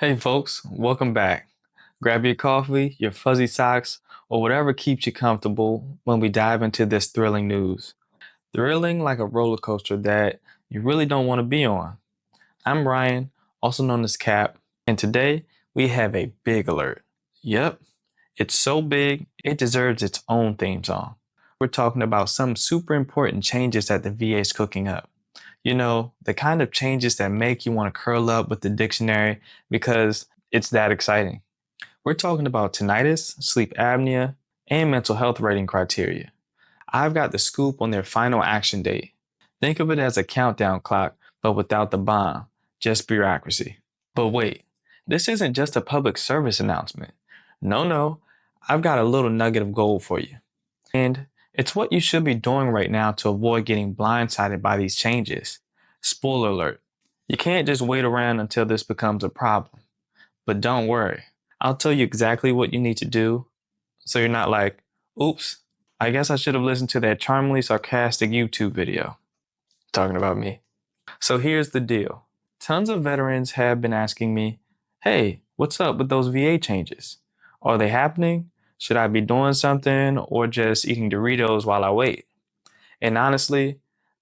Hey folks, welcome back. Grab your coffee, your fuzzy socks, or whatever keeps you comfortable when we dive into this thrilling news. Thrilling like a roller coaster that you really don't want to be on. I'm Ryan, also known as Cap, and today we have a big alert. Yep, it's so big it deserves its own theme song. We're talking about some super important changes that the VA is cooking up. You know, the kind of changes that make you want to curl up with the dictionary because it's that exciting. We're talking about tinnitus, sleep apnea, and mental health rating criteria. I've got the scoop on their final action date. Think of it as a countdown clock, but without the bomb, just bureaucracy. But wait, this isn't just a public service announcement. No, I've got a little nugget of gold for you. And it's what you should be doing right now to avoid getting blindsided by these changes. Spoiler alert, you can't just wait around until this becomes a problem. But don't worry, I'll tell you exactly what you need to do so you're not like, oops, I guess I should have listened to that charmingly sarcastic YouTube video. Talking about me. So here's the deal. Tons of veterans have been asking me, hey, what's up with those VA changes? Are they happening? Should I be doing something or just eating Doritos while I wait? And honestly,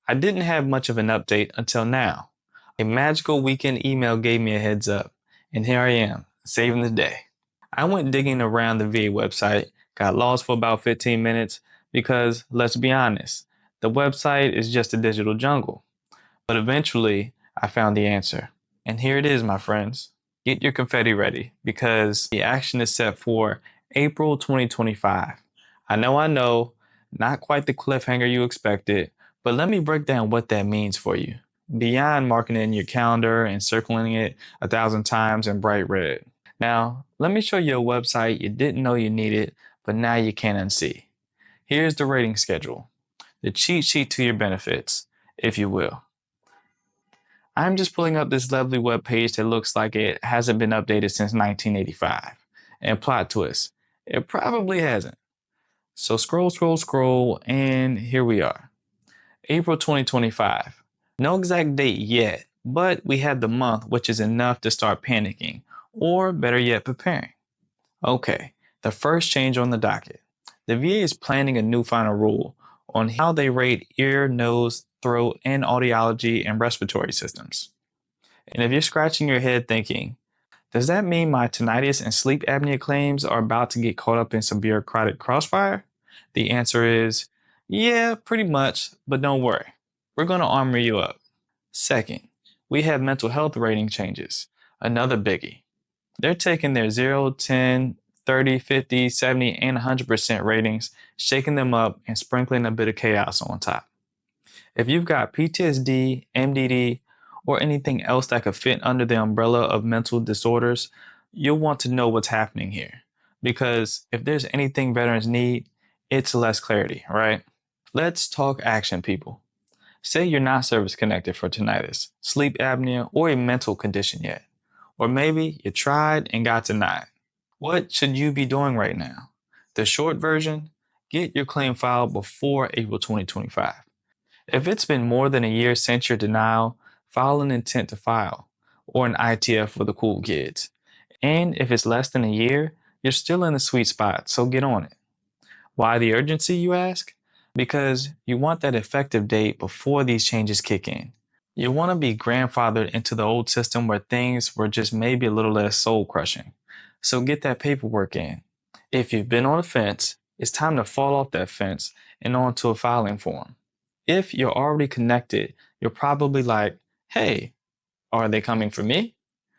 I didn't have much of an update until now. A magical weekend email gave me a heads up, and here I am, saving the day. I went digging around the VA website, got lost for about 15 minutes because, let's be honest, the website is just a digital jungle. But eventually, I found the answer. And here it is, my friends. Get your confetti ready because the action is set for April 2025. I know, not quite the cliffhanger you expected, but let me break down what that means for you. Beyond marking it in your calendar and circling it 1,000 times in bright red. Now, let me show you a website you didn't know you needed, but now you can unsee. Here's the rating schedule, the cheat sheet to your benefits, if you will. I'm just pulling up this lovely web page that looks like it hasn't been updated since 1985. And plot twist, it probably hasn't. So scroll, and here we are. April 2025. No exact date yet, but we have the month, which is enough to start panicking, or better yet, preparing. Okay, the first change on the docket. The VA is planning a new final rule on how they rate ear, nose, throat, and audiology and respiratory systems. And if you're scratching your head thinking, does that mean my tinnitus and sleep apnea claims are about to get caught up in some bureaucratic crossfire? The answer is, yeah, pretty much, but don't worry. We're going to armor you up. Second, we have mental health rating changes. Another biggie. They're taking their 0, 10, 30, 50, 70, and 100% ratings, shaking them up and sprinkling a bit of chaos on top. If you've got PTSD, MDD, or anything else that could fit under the umbrella of mental disorders, you'll want to know what's happening here. Because if there's anything veterans need, it's less clarity, right? Let's talk action, people. Say you're not service connected for tinnitus, sleep apnea, or a mental condition yet. Or maybe you tried and got denied. What should you be doing right now? The short version, get your claim filed before April 2025. If it's been more than a year since your denial, file an intent to file, or an ITF for the cool kids. And if it's less than a year, you're still in the sweet spot, so get on it. Why the urgency, you ask? Because you want that effective date before these changes kick in. You want to be grandfathered into the old system where things were just maybe a little less soul crushing. So get that paperwork in. If you've been on a fence, it's time to fall off that fence and onto a filing form. If you're already connected, you're probably like, hey, are they coming for me?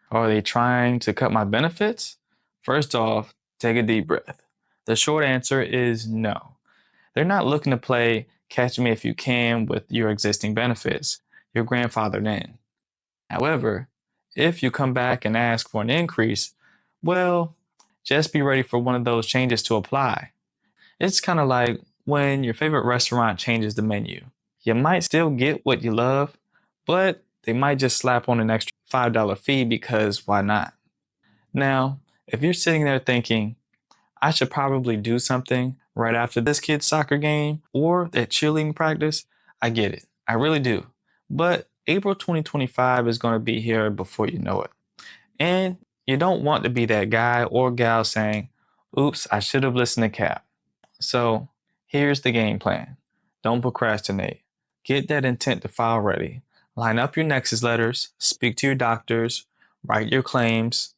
Are they trying to cut my benefits? First off, take a deep breath. The short answer is no. They're not looking to play catch me if you can with your existing benefits. You're grandfathered in. However, if you come back and ask for an increase, well, just be ready for one of those changes to apply. It's kind of like when your favorite restaurant changes the menu. You might still get what you love, but they might just slap on an extra $5 fee because why not? Now, if you're sitting there thinking, I should probably do something right after this kid's soccer game or that cheerleading practice, I get it. I really do. But April 2025 is going to be here before you know it. And You don't want to be that guy or gal saying, oops, I should have listened to Cap. So here's the game plan. Don't procrastinate. Get that intent to file ready. Line up your Nexus letters, speak to your doctors, write your claims,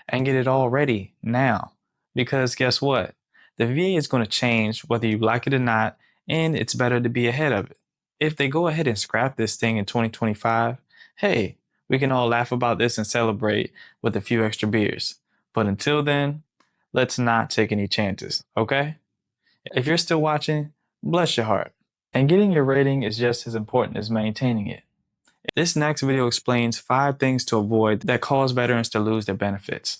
and get it all ready now. Because guess what? The VA is going to change whether you like it or not, and it's better to be ahead of it. If they go ahead and scrap this thing in 2025, hey, we can all laugh about this and celebrate with a few extra beers. But until then, let's not take any chances, okay? If you're still watching, bless your heart. And getting your rating is just as important as maintaining it. This next video explains 5 things to avoid that cause veterans to lose their benefits.